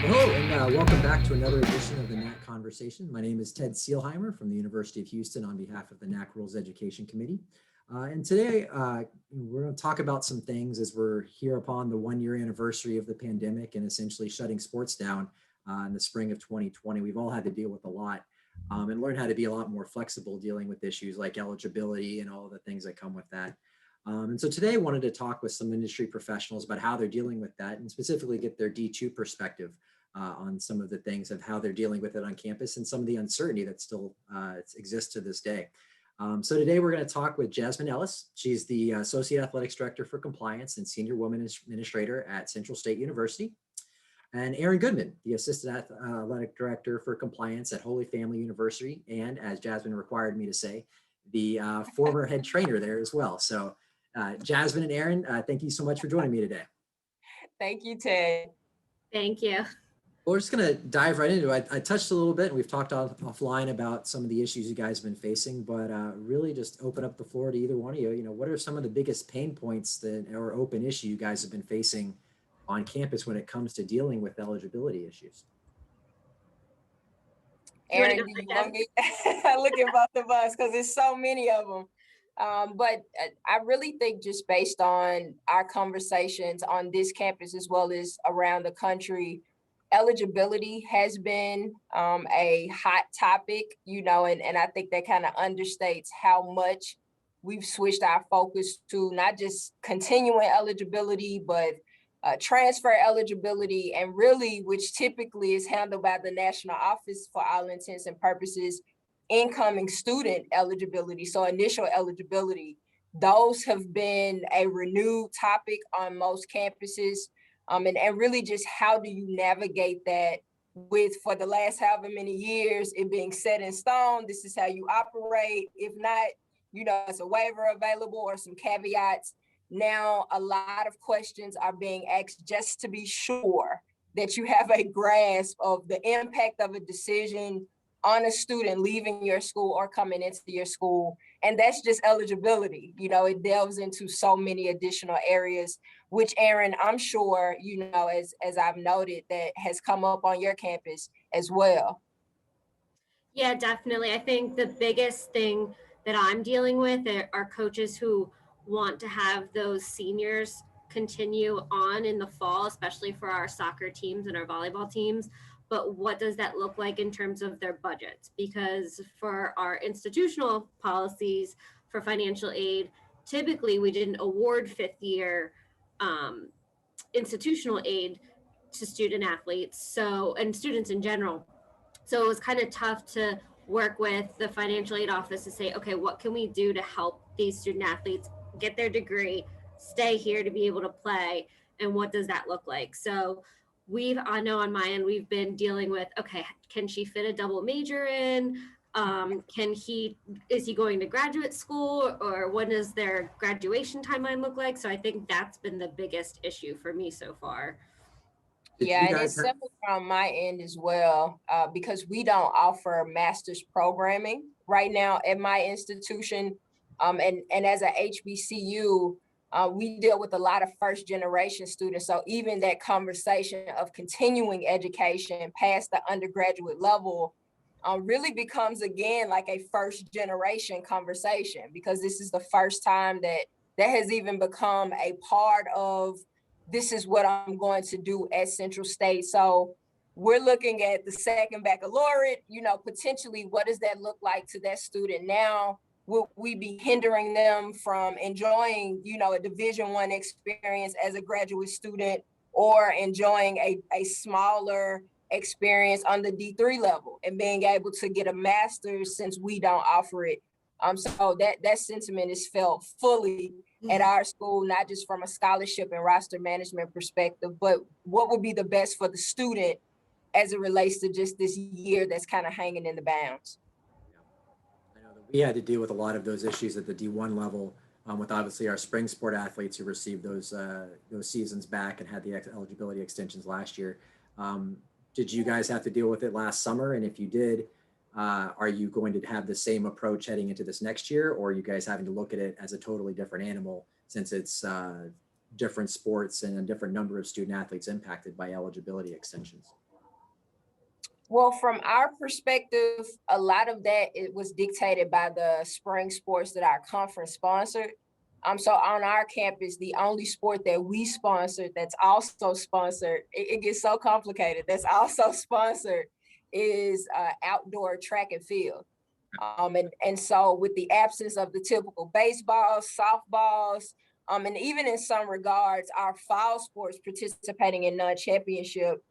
Hello, and welcome back to another edition of the NAAC Conversation. My name is Ted Seelheimer from the University of Houston on behalf of the NAAC Rules Education Committee. And today we're going to talk about some things as we're here upon the 1-year anniversary of the pandemic and essentially shutting sports down in the spring of 2020. We've all had to deal with a lot and learn how to be a lot more flexible dealing with issues like eligibility and all of the things that come with that. And so today I wanted to talk with some industry professionals about how they're dealing with that and specifically get their D2 perspective on some of the things of how they're dealing with it on campus and some of the uncertainty that still exists to this day. So today we're going to talk with Jasmine Ellis. She's the Associate Athletics Director for Compliance and Senior Women Administrator at Central State University. And Erin Goodman, the Assistant Athletic Director for Compliance at Holy Family University. And as Jasmine required me to say, the former head trainer there as well. So Jasmine and Erin, thank you so much for joining me today. Thank you, Ted. Thank you. We're just going to dive right into it. I touched a little bit and we've talked offline about some of the issues you guys have been facing, but really just open up the floor to either one of you. You know, what are some of the biggest pain points that or open issue you guys have been facing on campus when it comes to dealing with eligibility issues? Erin, do you want me? Look at both of us because there's so many of them. But I really think just based on our conversations on this campus as well as around the country, eligibility has been a hot topic, you know, and I think that kind of understates how much we've switched our focus to not just continuing eligibility, but transfer eligibility, and really, which typically is handled by the national office for all intents and purposes, incoming student eligibility. So initial eligibility, those have been a renewed topic on most campuses. And really just how do you navigate that with, for the last however many years, it being set in stone, this is how you operate. If not, you know, it's a waiver available or some caveats. Now, a lot of questions are being asked just to be sure that you have a grasp of the impact of a decision on a student leaving your school or coming into your school. And that's just eligibility. You know, it delves into so many additional areas, which Erin, I'm sure, you know, as I've noted, that has come up on your campus as well. Yeah, definitely. I think the biggest thing that I'm dealing with are coaches who want to have those seniors continue on in the fall, especially for our soccer teams and our volleyball teams. But what does that look like in terms of their budgets? Because for our institutional policies for financial aid, typically we didn't award fifth year institutional aid to student athletes, and students in general. So it was kind of tough to work with the financial aid office to say, okay, what can we do to help these student athletes get their degree, stay here to be able to play, and what does that look like? So I know on my end, we've been dealing with, okay, can she fit a double major in? Is he going to graduate school, or when does their graduation timeline look like? So I think that's been the biggest issue for me so far. Yeah, and it's simple from my end as well, because we don't offer master's programming right now at my institution. And as a HBCU, we deal with a lot of first generation students. So even that conversation of continuing education past the undergraduate level really becomes, again, like a first generation conversation, because this is the first time that has even become a part of, this is what I'm going to do at Central State. So we're looking at the second baccalaureate, you know, potentially what does that look like to that student now? Will we be hindering them from enjoying, you know, a Division I experience as a graduate student, or enjoying a smaller experience on the D3 level and being able to get a master's, since we don't offer it? So that sentiment is felt fully at our school, not just from a scholarship and roster management perspective, but what would be the best for the student as it relates to just this year that's kind of hanging in the bounds. I know that we had to deal with a lot of those issues at the D1 level, with obviously our spring sport athletes who received those seasons back and had the eligibility extensions last year. Did you guys have to deal with it last summer? And if you did, are you going to have the same approach heading into this next year, or are you guys having to look at it as a totally different animal, since it's different sports and a different number of student athletes impacted by eligibility extensions? Well, from our perspective, a lot of that it was dictated by the spring sports that our conference sponsored. So on our campus, the only sport that we sponsored that's also sponsored, it gets so complicated, that's also sponsored is outdoor track and field. And so with the absence of the typical baseballs, softballs, and even in some regards, our fall sports participating in non-championship,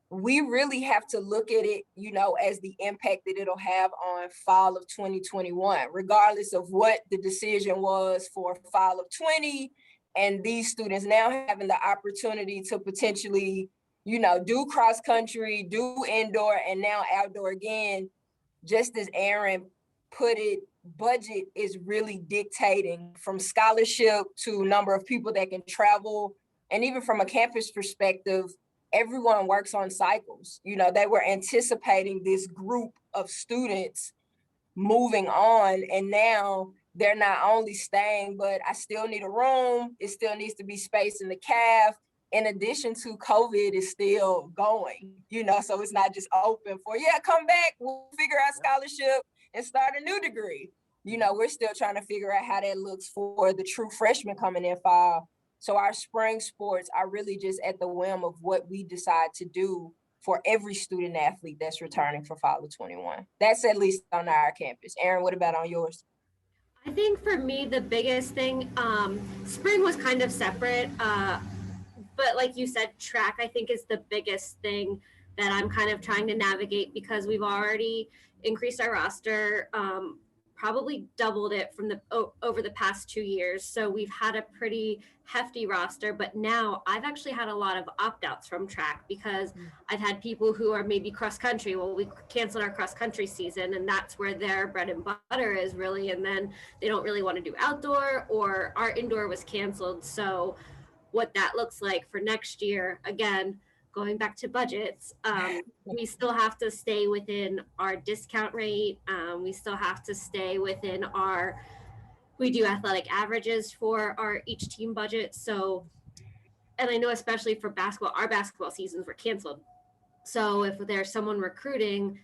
we really have to look at it, as the impact that it'll have on fall of 2021, regardless of what the decision was for fall of 20, and these students now having the opportunity to potentially, do cross country, do indoor, and now outdoor again. Just as Erin put it, budget is really dictating from scholarship to number of people that can travel. And even from a campus perspective, everyone works on cycles. They were anticipating this group of students moving on, and now they're not only staying, but I still need a room. It still needs to be space in the caf. In addition to COVID is still going, so it's not just open for, come back, we'll figure out scholarship and start a new degree. We're still trying to figure out how that looks for the true freshmen coming in fall. So our spring sports are really just at the whim of what we decide to do for every student athlete that's returning for fall of 21. That's at least on our campus. Erin, what about on yours? I think for me, the biggest thing, spring was kind of separate. But like you said, track, I think, is the biggest thing that I'm kind of trying to navigate because we've already increased our roster, probably doubled it from over the past 2 years. So we've had a pretty hefty roster, but now I've actually had a lot of opt-outs from track because I've had people who are maybe cross country. Well, we canceled our cross country season and that's where their bread and butter is really. And then they don't really want to do outdoor, or our indoor was canceled. So what that looks like for next year, again, going back to budgets, we still have to stay within our discount rate. We still have to stay within we do athletic averages for our each team budget. So, and I know especially for basketball, our basketball seasons were canceled. So if there's someone recruiting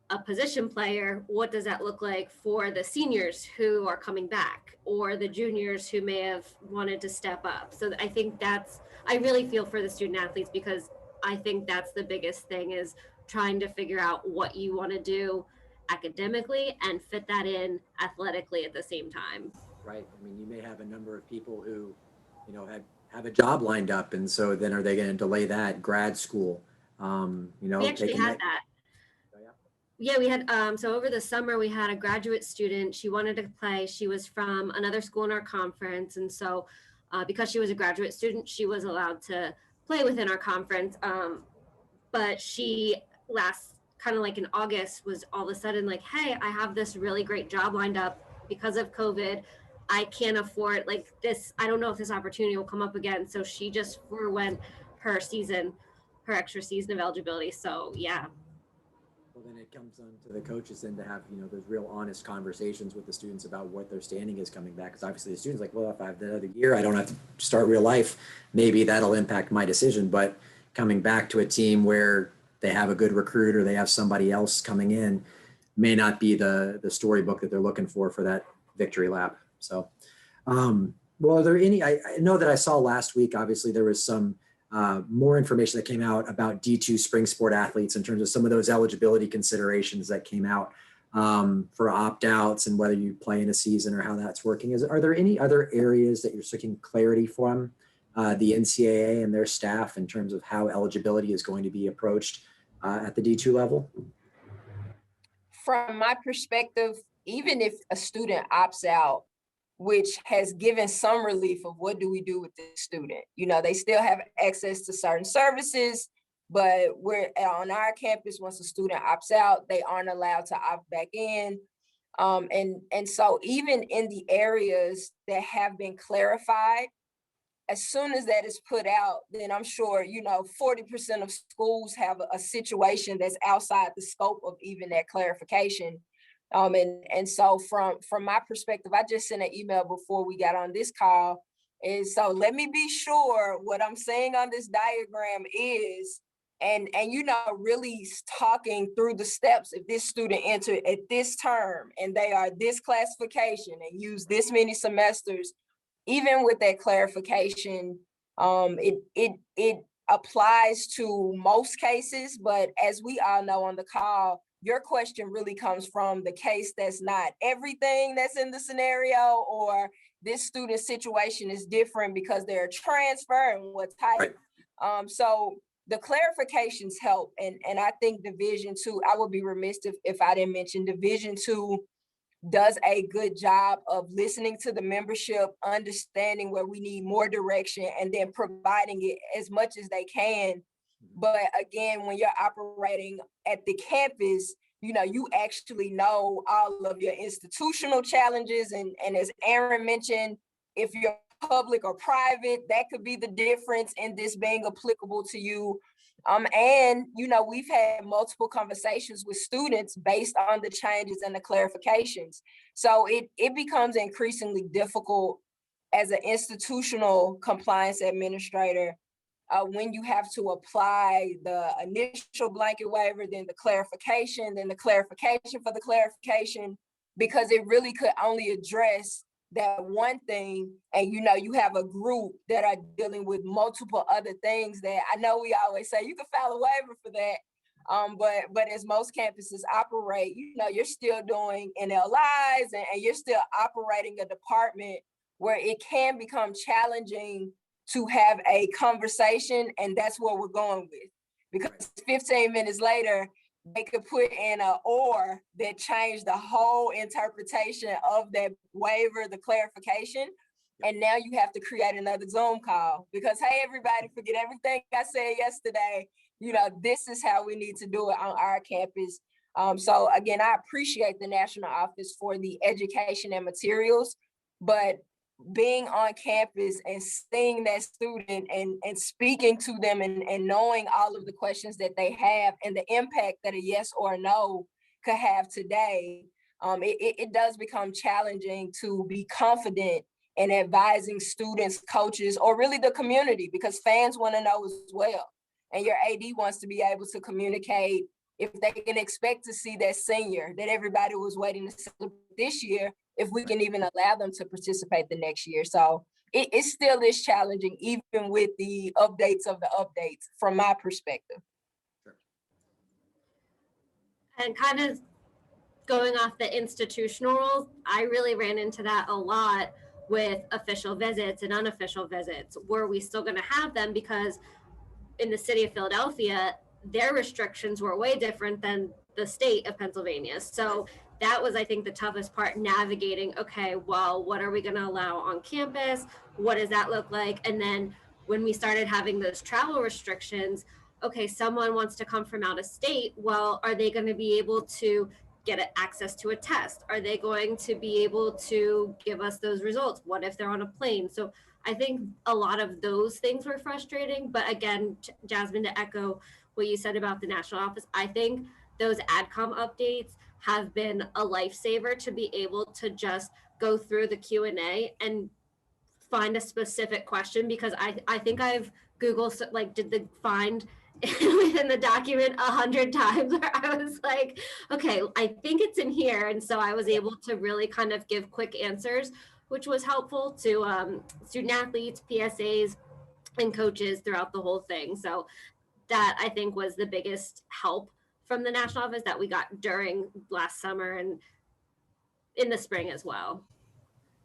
a position player, what does that look like for the seniors who are coming back or the juniors who may have wanted to step up? So I think I really feel for the student athletes because I think that's the biggest thing is trying to figure out what you want to do academically and fit that in athletically at the same time. Right. I mean, you may have a number of people who, have a job lined up. And so then are they going to delay that grad school? We actually had that. Yeah, we had, so over the summer, we had a graduate student. She wanted to play. She was from another school in our conference. And so because she was a graduate student, she was allowed to play within our conference. But she kind of like in August, was all of a sudden like, hey, I have this really great job lined up because of COVID. I can't afford like this. I don't know if this opportunity will come up again. So she just forwent her extra season of eligibility. So yeah. Well, then it comes on to the coaches then to have, those real honest conversations with the students about what their standing is coming back. Because obviously the student's like, well, if I have the other year, I don't have to start real life. Maybe that'll impact my decision. But coming back to a team where they have a good recruit or they have somebody else coming in may not be the storybook that they're looking for that victory lap. So, well, are there any, I know that I saw last week, obviously there was some more information that came out about D2 spring sport athletes in terms of some of those eligibility considerations that came out for opt-outs and whether you play in a season or how that's working. Are there any other areas that you're seeking clarity from the NCAA and their staff in terms of how eligibility is going to be approached at the D2 level? From my perspective, even if a student opts out, which has given some relief of what do we do with the student. They still have access to certain services, but we're on our campus, once a student opts out, they aren't allowed to opt back in. And so even in the areas that have been clarified, as soon as that is put out, then I'm sure, 40% of schools have a situation that's outside the scope of even that clarification. And so from my perspective, I just sent an email before we got on this call. And so let me be sure what I'm saying on this diagram is you know, really talking through the steps. If this student entered at this term and they are this classification and use this many semesters, even with that clarification, it applies to most cases, but as we all know on the call, your question really comes from the case that's not everything that's in the scenario, or this student's situation is different because they're a transfer and what type. Right. So the clarifications help. And I think Division II, I would be remiss if I didn't mention Division II does a good job of listening to the membership, understanding where we need more direction, and then providing it as much as they can. But again, when you're operating at the campus, you know, you actually know all of your institutional challenges. And as Erin mentioned, if you're public or private, that could be the difference in this being applicable to you. And, you know, we've had multiple conversations with students based on the changes and the clarifications. So it becomes increasingly difficult as an institutional compliance administrator when you have to apply the initial blanket waiver, then the clarification for the clarification, because it really could only address that one thing. And you know, you have a group that are dealing with multiple other things that I know we always say you can file a waiver for that. But as most campuses operate, you know, you're still doing NLIs and you're still operating a department where it can become challenging to have a conversation. And that's what we're going with, because 15 minutes later, they could put in a or that changed the whole interpretation of that waiver, the clarification. And now you have to create another Zoom call because, hey, everybody, forget everything I said yesterday. You know, this is how we need to do it on our campus. So again, I appreciate the National Office for the education and materials, but being on campus and seeing that student and speaking to them and knowing all of the questions that they have and the impact that a yes or a no could have today, it does become challenging to be confident in advising students, coaches, or really the community, because fans want to know as well. And your AD wants to be able to communicate if they can expect to see that senior that everybody was waiting to see this year, if we can even allow them to participate the next year. So it still is challenging, even with the updates of the updates from my perspective. And kind of going off the institutional rules, I really ran into that a lot with official visits and unofficial visits. Were we still going to have them? Because in the city of Philadelphia, their restrictions were way different than the state of Pennsylvania. So that was, I think, the toughest part, navigating, okay, well, what are we going to allow on campus? What does that look like? And then when we started having those travel restrictions, okay, someone wants to come from out of state. Well, are they going to be able to get access to a test? Are they going to be able to give us those results? What if they're on a plane? So I think a lot of those things were frustrating. But again, Jasmine, to echo what you said about the national office, I think those AdCom updates have been a lifesaver to be able to just go through the Q&A and find a specific question, because I think I've Googled, like, did the find within the document 100 times where I was like, okay, I think it's in here. And so I was able to really kind of give quick answers, which was helpful to student athletes, PSAs, and coaches throughout the whole thing. So that, I think, was the biggest help from the national office that we got during last summer and in the spring as well.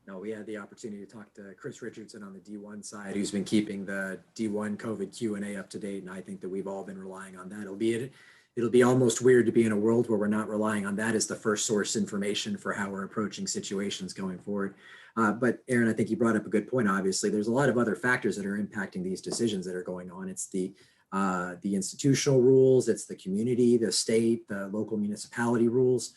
No, we had the opportunity to talk to Chris Richardson on the D1 side, who's been keeping the D1 COVID Q&A up to date. And I think that we've all been relying on that. It'll be almost weird to be in a world where we're not relying on that as the first source information for how we're approaching situations going forward. But Erin, I think you brought up a good point. Obviously, there's a lot of other factors that are impacting these decisions that are going on. It's the institutional rules, it's the community, the state, the local municipality rules.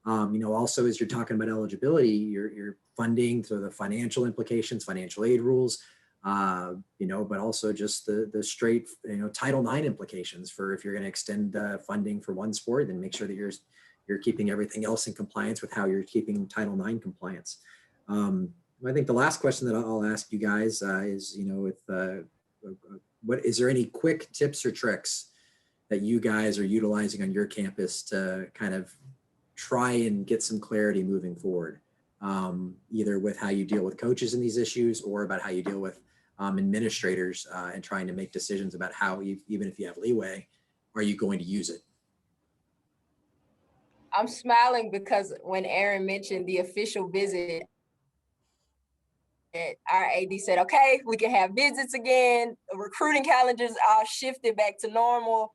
Also, as you're talking about eligibility, you're funding, so the financial implications, financial aid rules, but also just the straight, Title IX implications for if you're going to extend funding for one sport, then make sure that you're keeping everything else in compliance with how you're keeping Title IX compliance. I think the last question that I'll ask you guys is, what is there any quick tips or tricks that you guys are utilizing on your campus to kind of try and get some clarity moving forward, either with how you deal with coaches in these issues or about how you deal with administrators and trying to make decisions about how, even if you have leeway, are you going to use it? I'm smiling because when Erin mentioned the official visit, our AD said, okay, we can have visits again. Recruiting calendars all shifted back to normal.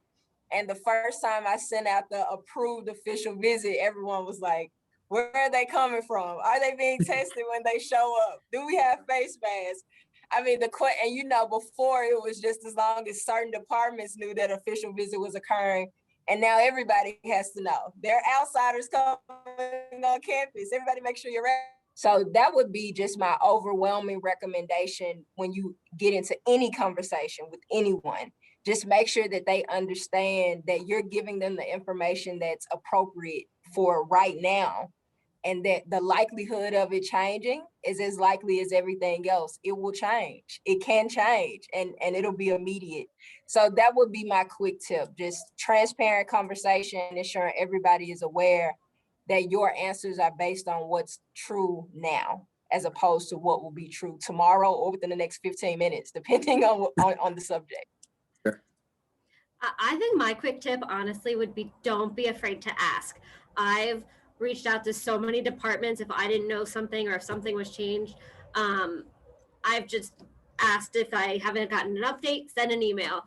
And the first time I sent out the approved official visit, everyone was like, where are they coming from? Are they being tested when they show up? Do we have face masks? I mean, and you know, before it was just as long as certain departments knew that official visit was occurring. And now everybody has to know. There are outsiders coming on campus. Everybody make sure you're ready. So that would be just my overwhelming recommendation when you get into any conversation with anyone. Just make sure that they understand that you're giving them the information that's appropriate for right now, and that the likelihood of it changing is as likely as everything else. It will change. It can change, and it'll be immediate. So that would be my quick tip. Just transparent conversation, ensuring everybody is aware that your answers are based on what's true now, as opposed to what will be true tomorrow or within the next 15 minutes, depending on the subject. Sure. I think my quick tip, honestly, would be don't be afraid to ask. I've reached out to so many departments. If I didn't know something or if something was changed, I've just asked. If I haven't gotten an update, send an email.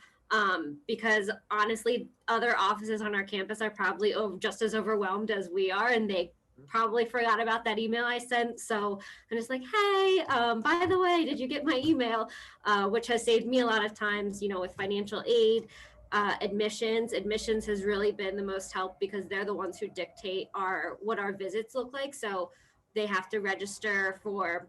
Because honestly, other offices on our campus are probably just as overwhelmed as we are, and they probably forgot about that email I sent. So I'm just like, hey, by the way, did you get my email? Which has saved me a lot of times, you know, with financial aid. Admissions has really been the most help because they're the ones who dictate what our visits look like. So they have to register for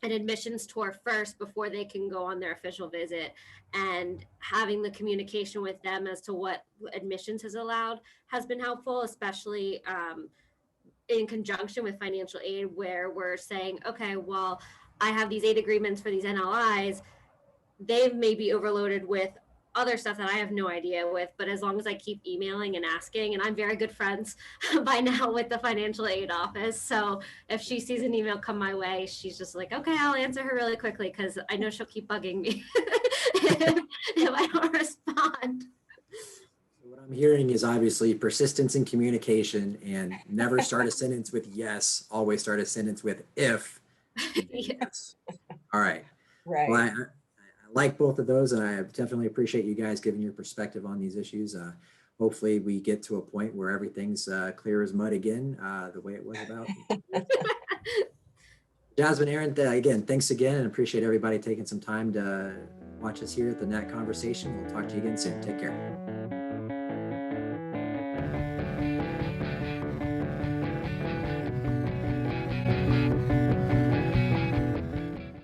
an admissions tour first before they can go on their official visit, and having the communication with them as to what admissions has allowed has been helpful, especially in conjunction with financial aid, where we're saying, okay, well, I have these aid agreements for these NLIs. They've maybe overloaded with other stuff that I have no idea with, but as long as I keep emailing and asking, and I'm very good friends by now with the financial aid office. So if she sees an email come my way, she's just like, okay, I'll answer her really quickly because I know she'll keep bugging me if I don't respond. What I'm hearing is obviously persistence in communication, and never start a sentence with yes, always start a sentence with if. Yes. All right. Right. Well, I like both of those, and I definitely appreciate you guys giving your perspective on these issues. Hopefully we get to a point where everything's clear as mud again, the way it was about. Jasmine, Erin, again, thanks again, and appreciate everybody taking some time to watch us here at the NAAC Conversation. We'll talk to you again soon. Take care.